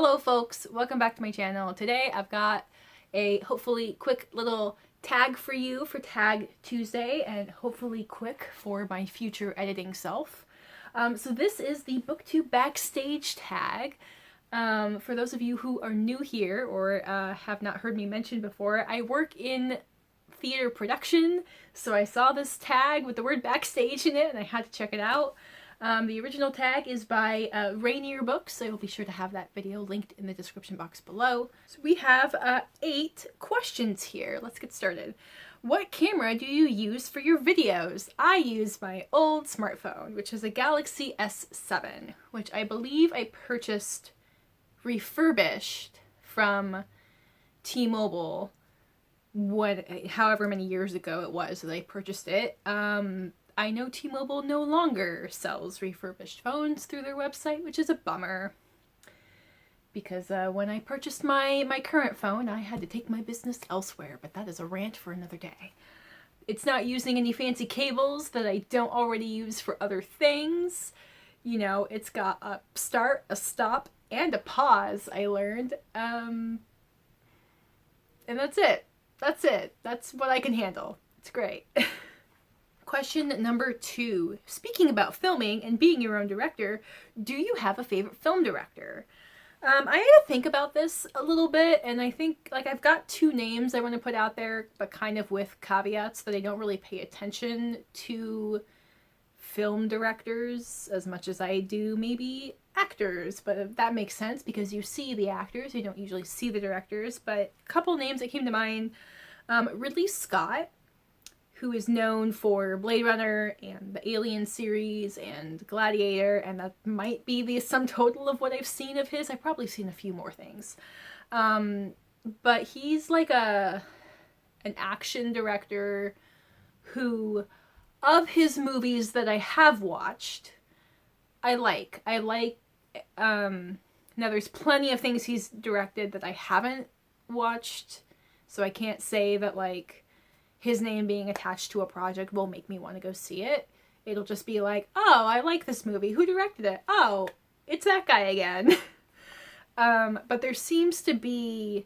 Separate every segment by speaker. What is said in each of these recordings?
Speaker 1: Hello folks, welcome back to my channel. Today I've got a hopefully quick little tag for you for Tag Tuesday and hopefully quick for my future editing self. So this is the Booktube Backstage Tag. For those of you who are new here or have not heard me mention before, I work in theater production, so I saw this tag with the word backstage in it and I had to check it out. The original tag is by Rainier books, so you'll be sure to have that video linked in the description box below. So we have 8 questions here. Let's get started. What camera do you use for your videos? I use my old smartphone, which is a Galaxy S7, which I believe I purchased refurbished from T-Mobile however many years ago it was that I purchased it. I know T-Mobile no longer sells refurbished phones through their website, which is a bummer. Because when I purchased my current phone, I had to take my business elsewhere, but that is a rant for another day. It's not using any fancy cables that I don't already use for other things. You know, it's got a start, a stop, and a pause, I learned. And that's it. That's it. That's what I can handle. It's great. Question number 2. Speaking about filming and being your own director, do you have a favorite film director? I had to think about this a little bit, and I think, like, I've got 2 names I want to put out there, but kind of with caveats that I don't really pay attention to film directors as much as I do maybe actors, but that makes sense because you see the actors, you don't usually see the directors. But a couple names that came to mind, Ridley Scott, who is known for Blade Runner and the Alien series and Gladiator, and that might be the sum total of what I've seen of his. I've probably seen a few more things. But he's like an action director who, of his movies that I have watched, I like. Now there's plenty of things he's directed that I haven't watched, so I can't say that, like, his name being attached to a project will make me want to go see it. It'll just be like, oh, I like this movie. Who directed it? Oh, it's that guy again. But there seems to be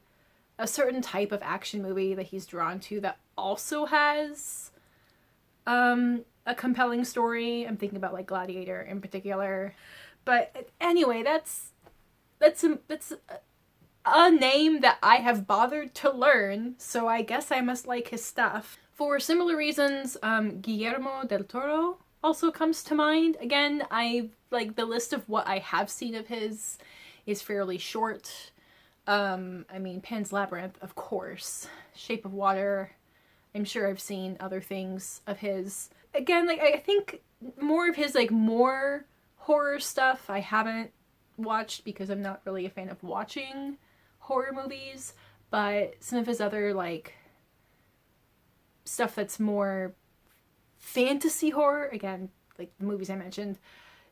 Speaker 1: a certain type of action movie that he's drawn to that also has a compelling story. I'm thinking about, like, Gladiator in particular. But anyway, that's a name that I have bothered to learn, so I guess I must like his stuff. For similar reasons, Guillermo del Toro also comes to mind. Again, the list of what I have seen of his is fairly short. I mean, Pan's Labyrinth, of course. Shape of Water. I'm sure I've seen other things of his. Again, like, I think more of his, like, more horror stuff I haven't watched because I'm not really a fan of watching horror movies, but some of his other, like, stuff that's more fantasy horror, again, like the movies I mentioned,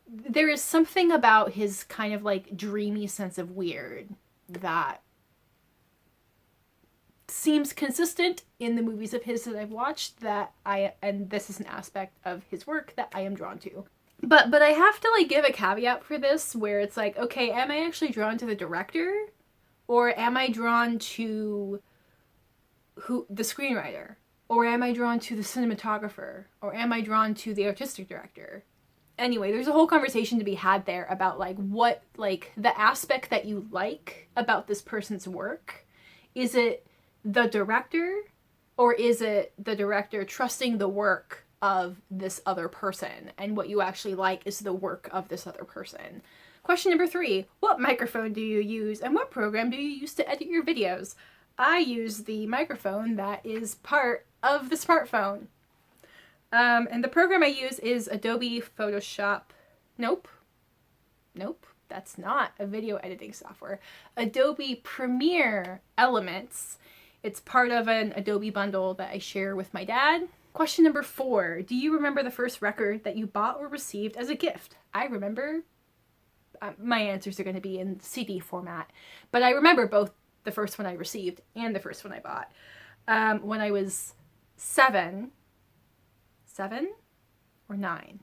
Speaker 1: there is something about his kind of, like, dreamy sense of weird that seems consistent in the movies of his that I've watched, and this is an aspect of his work that I am drawn to. But I have to, like, give a caveat for this where it's like, okay, am I actually drawn to the director? Or am I drawn to the screenwriter? Or am I drawn to the cinematographer? Or am I drawn to the artistic director? Anyway, there's a whole conversation to be had there about, like, what, like, the aspect that you like about this person's work. Is it the director? Or is it the director trusting the work of this other person? And what you actually like is the work of this other person. Question number 3, what microphone do you use and what program do you use to edit your videos? I use the microphone that is part of the smartphone. And the program I use is Adobe Photoshop. Nope, that's not a video editing software. Adobe Premiere Elements. It's part of an Adobe bundle that I share with my dad. Question number 4, do you remember the first record that you bought or received as a gift? I remember. My answers are going to be in CD format, but I remember both the first one I received and the first one I bought. When I was 7 or 9, I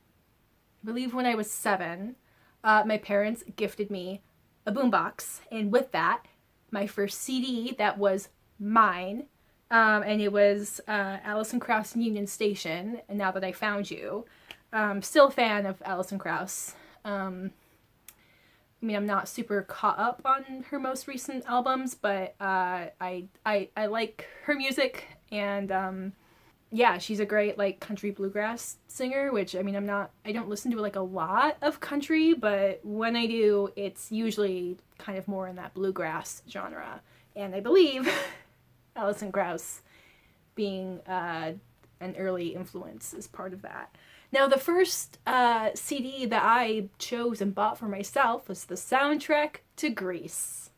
Speaker 1: believe when I was 7, my parents gifted me a boombox, and with that, my first CD that was mine, and it was Alison Krauss and Union Station, and Now That I Found You. Still a fan of Alison Krauss. I mean, I'm not super caught up on her most recent albums, but I like her music, and yeah, she's a great like country bluegrass singer, which I mean, I don't listen to like a lot of country, but when I do, it's usually kind of more in that bluegrass genre. And I believe Alison Krauss being an early influence is part of that. Now, the first CD that I chose and bought for myself was the soundtrack to Grease.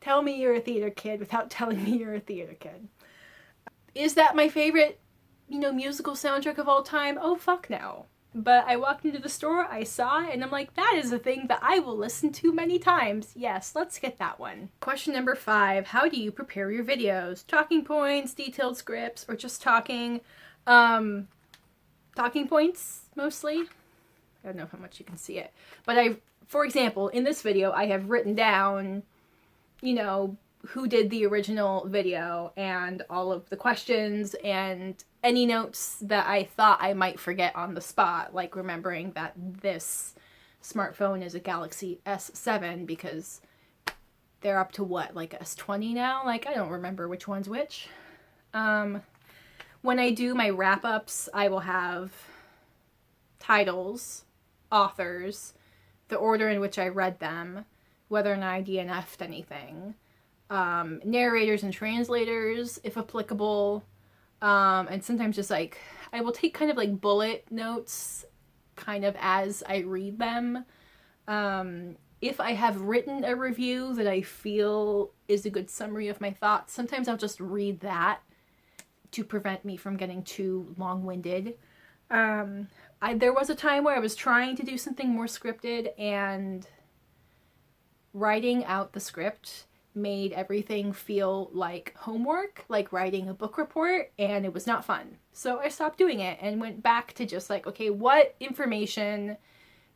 Speaker 1: Tell me you're a theater kid without telling me you're a theater kid. Is that my favorite, musical soundtrack of all time? Oh, fuck no. But I walked into the store, I saw it, and I'm like, that is a thing that I will listen to many times. Yes, let's get that one. Question number 5. How do you prepare your videos? Talking points, detailed scripts, or just talking? Talking points, mostly. I don't know how much you can see it. But for example, in this video, I have written down, who did the original video and all of the questions and any notes that I thought I might forget on the spot, like remembering that this smartphone is a Galaxy S7 because they're up to what, like S20 now? Like, I don't remember which one's which. When I do my wrap-ups, I will have titles, authors, the order in which I read them, whether or not I DNF'd anything, narrators and translators, if applicable, and sometimes just like, I will take kind of like bullet notes kind of as I read them. If I have written a review that I feel is a good summary of my thoughts, sometimes I'll just read that to prevent me from getting too long-winded. There was a time where I was trying to do something more scripted, and writing out the script made everything feel like homework, like writing a book report, and it was not fun. So I stopped doing it and went back to just like, okay, what information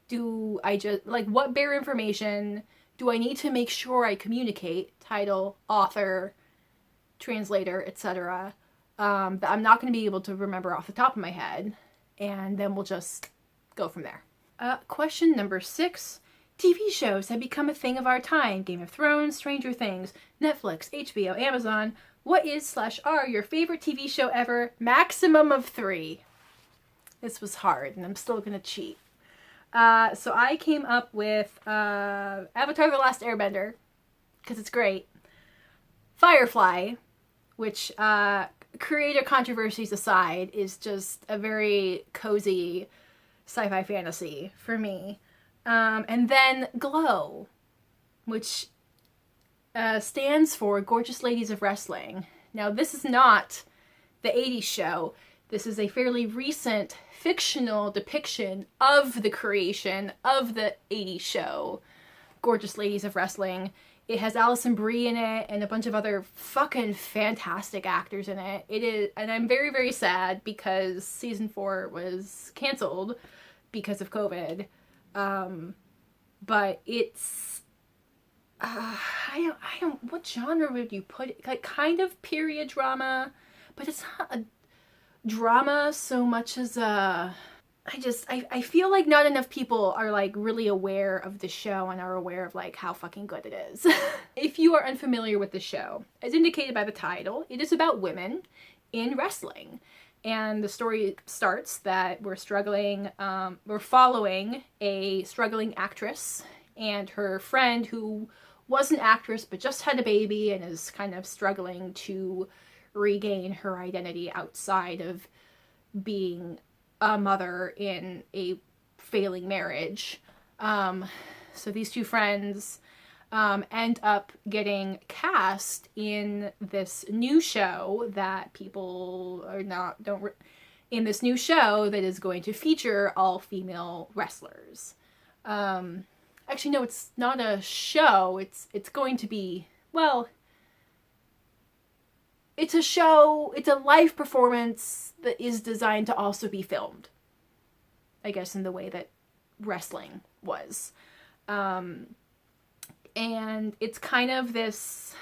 Speaker 1: do I just, like, what bare information do I need to make sure I communicate, title, author, translator, etc., that I'm not going to be able to remember off the top of my head, and then we'll just go from there. Question number 6. TV shows have become a thing of our time. Game of Thrones, Stranger Things, Netflix, HBO, Amazon. What is/are your favorite TV show ever? Maximum of 3. This was hard, and I'm still going to cheat. So I came up with Avatar: The Last Airbender, because it's great. Firefly, which, creator controversies aside, is just a very cozy sci-fi fantasy for me. And then Glow, which stands for Gorgeous Ladies of Wrestling. Now, this is not the 80s show. This is a fairly recent fictional depiction of the creation of the 80s show, Gorgeous Ladies of Wrestling. It has Alison Brie in it and a bunch of other fucking fantastic actors in it. It is, and I'm very, very sad because season 4 was canceled because of COVID. But it's, I don't, what genre would you put it? Like, kind of period drama, but it's not a drama so much as I feel like not enough people are like really aware of the show and are aware of like how fucking good it is. If you are unfamiliar with the show, as indicated by the title, it is about women in wrestling. And the story starts that we're following a struggling actress and her friend who was an actress but just had a baby and is kind of struggling to regain her identity outside of being a mother in a failing marriage. So these two friends end up getting cast in this new show that people in this new show that is going to feature all female wrestlers. Actually, no, it's not a show. It's going to be, well, it's a show, it's a live performance that is designed to also be filmed, I guess, in the way that wrestling was. And it's kind of this,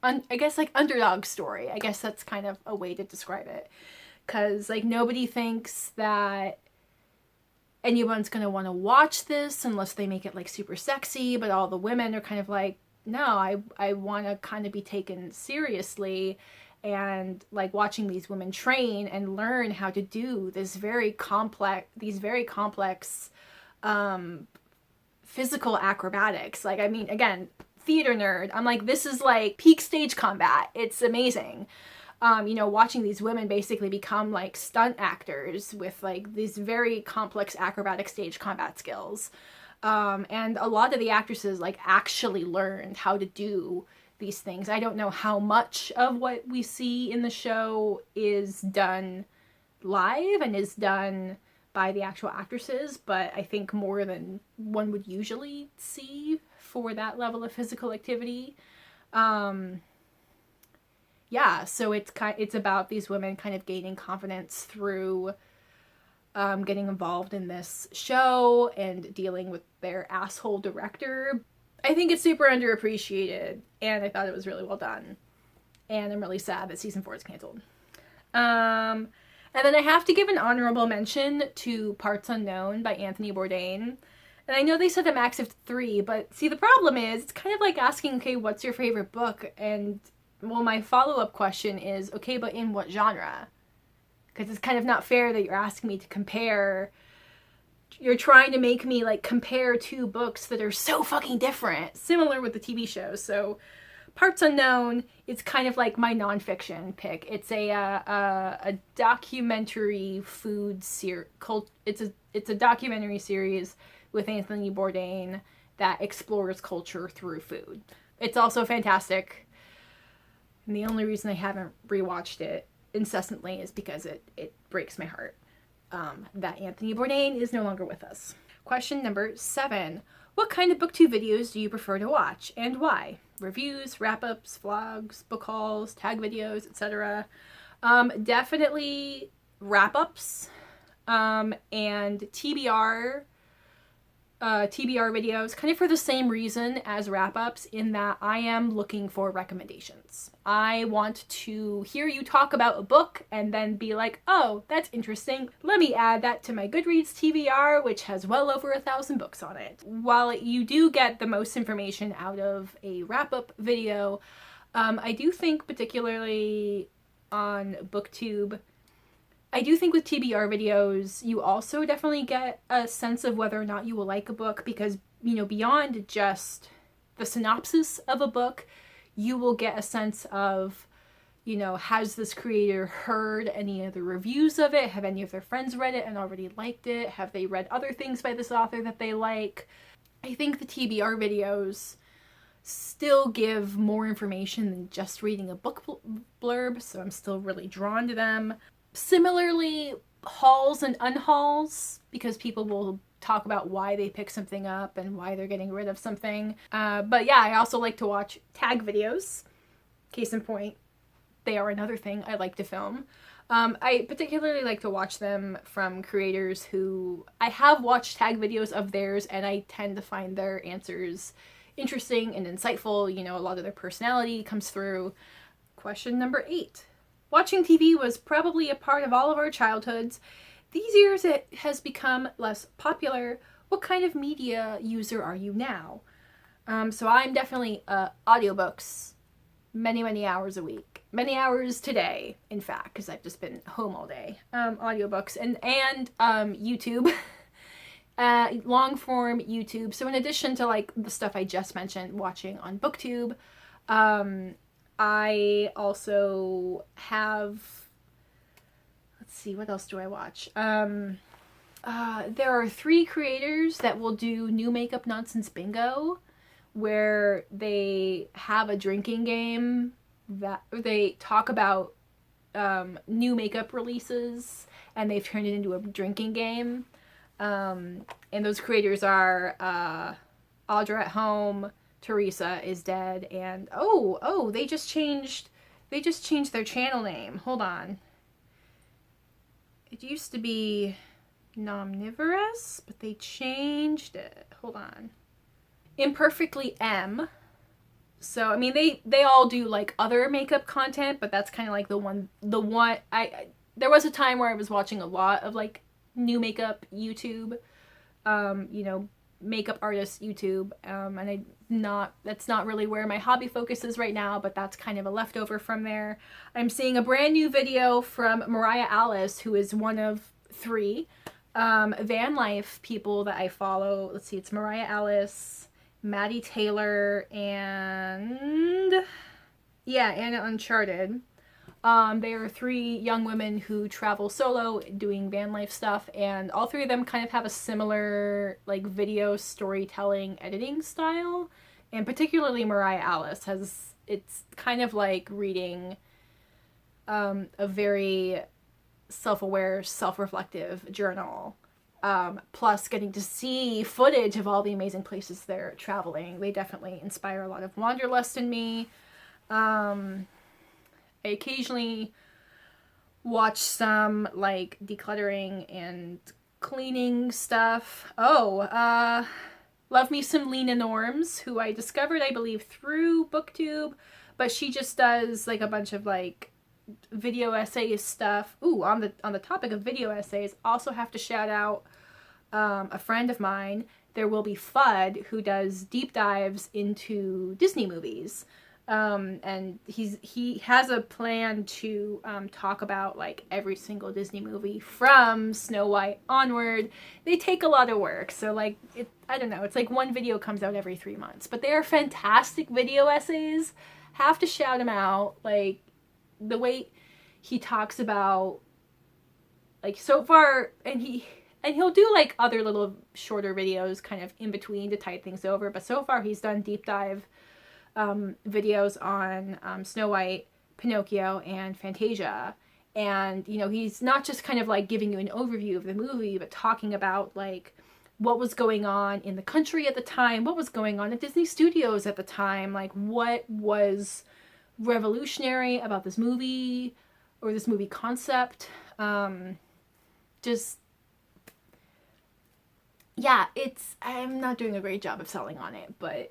Speaker 1: I guess, like, underdog story. I guess that's kind of a way to describe it. Because, like, nobody thinks that anyone's going to want to watch this unless they make it, like, super sexy. But all the women are kind of like, no, I want to kind of be taken seriously. And, like, watching these women train and learn how to do these very complex physical acrobatics. Like, I mean, again, theater nerd. I'm like, this is like peak stage combat. It's amazing. You know, watching these women basically become like stunt actors with like these very complex acrobatic stage combat skills. And a lot of the actresses like actually learned how to do these things. I don't know how much of what we see in the show is done live and is done by the actual actresses, but I think more than one would usually see for that level of physical activity. Yeah, so it's about these women kind of gaining confidence through getting involved in this show and dealing with their asshole director. I think it's super underappreciated, and I thought it was really well done. And I'm really sad that season 4 is canceled. And then I have to give an honorable mention to Parts Unknown by Anthony Bourdain. And I know they said a max of 3, but see, the problem is, it's kind of like asking, okay, what's your favorite book? And, well, my follow-up question is, okay, but in what genre? Because it's kind of not fair that you're asking me to compare. You're trying to make me, like, compare 2 books that are so fucking different. Similar with the TV shows, so Parts Unknown, it's kind of like my nonfiction pick. It's a documentary food series. It's a documentary series with Anthony Bourdain that explores culture through food. It's also fantastic. And the only reason I haven't rewatched it incessantly is because it breaks my heart that Anthony Bourdain is no longer with us. Question number 7. What kind of booktube videos do you prefer to watch and why? Reviews, wrap-ups, vlogs, book hauls, tag videos, etc. Definitely wrap-ups and TBR videos, kind of for the same reason as wrap-ups, in that I am looking for recommendations. I want to hear you talk about a book and then be like, oh, that's interesting. Let me add that to my Goodreads TBR, which has well over 1,000 books on it. While you do get the most information out of a wrap-up video, I do think, particularly on Booktube, I do think with TBR videos, you also definitely get a sense of whether or not you will like a book, because, you know, beyond just the synopsis of a book, you will get a sense of, you know, has this creator heard any of the reviews of it? Have any of their friends read it and already liked it? Have they read other things by this author that they like? I think the TBR videos still give more information than just reading a book blurb, so I'm still really drawn to them. Similarly, hauls and unhauls, because people will talk about why they pick something up and why they're getting rid of something. But yeah, I also like to watch tag videos. Case in point, they are another thing I like to film. I particularly like to watch them from creators who I have watched tag videos of theirs, and I tend to find their answers interesting and insightful. You know, a lot of their personality comes through. Question number 8. Watching TV was probably a part of all of our childhoods. These years it has become less popular. What kind of media user are you now? So I'm definitely audiobooks, many long week. Many hours today, in fact, because I've just been home all day. Audiobooks and YouTube. Long form YouTube. So in addition to like the stuff I just mentioned, watching on Booktube, I also have, let's see, what else do I watch? There are 3 creators that will do New Makeup Nonsense Bingo, where they have a drinking game that they talk about new makeup releases, and they've turned it into a drinking game. And those creators are Audra at Home, Theresa is Dead, and they just changed their channel name. Hold on. It used to be Nomnivorous, but they changed it. Hold on. Imperfectly Em. So, I mean, they all do, like, other makeup content, but that's kind of, like, the one, there was a time where I was watching a lot of, like, new makeup YouTube, you know, makeup artist YouTube, and that's not really where my hobby focus is right now, but that's kind of a leftover from there. I'm seeing a brand new video from Mariah Alice, who is one of 3 VANLIFE people that I follow. Let's see, it's Mariah Alice, Maddie Taylor, and yeah, Anna Uncharted. They are 3 young women who travel solo doing van life stuff, and all 3 of them kind of have a similar, like, video storytelling editing style. And particularly Mariah Alice it's kind of like reading a very self-aware, self-reflective journal. Plus getting to see footage of all the amazing places they're traveling. They definitely inspire a lot of wanderlust in me. I occasionally watch some, like, decluttering and cleaning stuff. Oh, love me some Leena Norms, who I discovered, I believe, through Booktube, but she just does, like, a bunch of, like, video essay stuff. Ooh, on the topic of video essays, also have to shout out a friend of mine, There Will Be Fudd, who does deep dives into Disney movies. And he has a plan to talk about, like, every single Disney movie from Snow White onward. They take a lot of work, so, like, I don't know, it's like one video comes out every 3 months, but they are fantastic video essays. Have to shout him out. Like, the way he talks about, like, so far, and he'll do, like, other little shorter videos kind of in between to tide things over, but so far he's done deep dive videos on Snow White, Pinocchio, and Fantasia. And, you know, he's not just kind of, like, giving you an overview of the movie, but talking about, like, what was going on in the country at the time, what was going on at Disney Studios at the time, like, what was revolutionary about this movie, or this movie concept. Just, yeah, I'm not doing a great job of selling on it, but,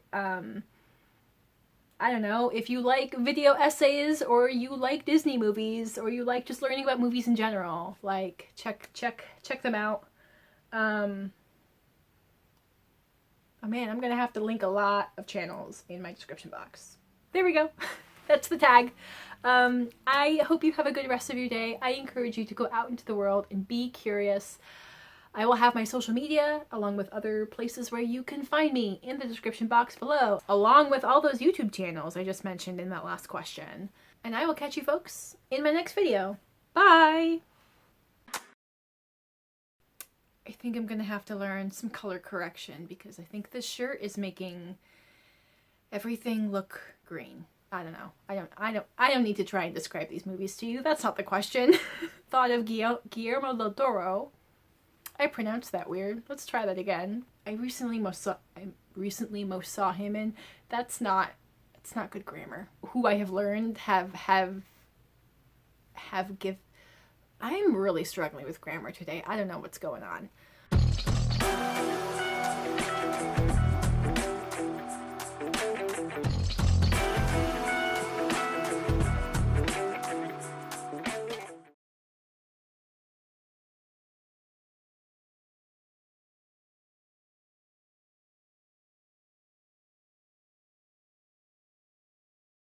Speaker 1: I don't know, if you like video essays, or you like Disney movies, or you like just learning about movies in general, like, check them out. Oh man, I'm gonna have to link a lot of channels in my description box. There we go. That's the tag. I hope you have a good rest of your day. I encourage you to go out into the world and be curious. I will have my social media, along with other places where you can find me, in the description box below, along with all those YouTube channels I just mentioned in that last question. And I will catch you folks in my next video. Bye! I think I'm gonna have to learn some color correction, because I think this shirt is making everything look green. I don't know. I don't need to try and describe these movies to you. That's not the question. Thought of Guillermo del Toro. I pronounced that weird. Let's try that again. I recently most saw him in. It's not good grammar. Who I have learned I'm really struggling with grammar today. I don't know what's going on.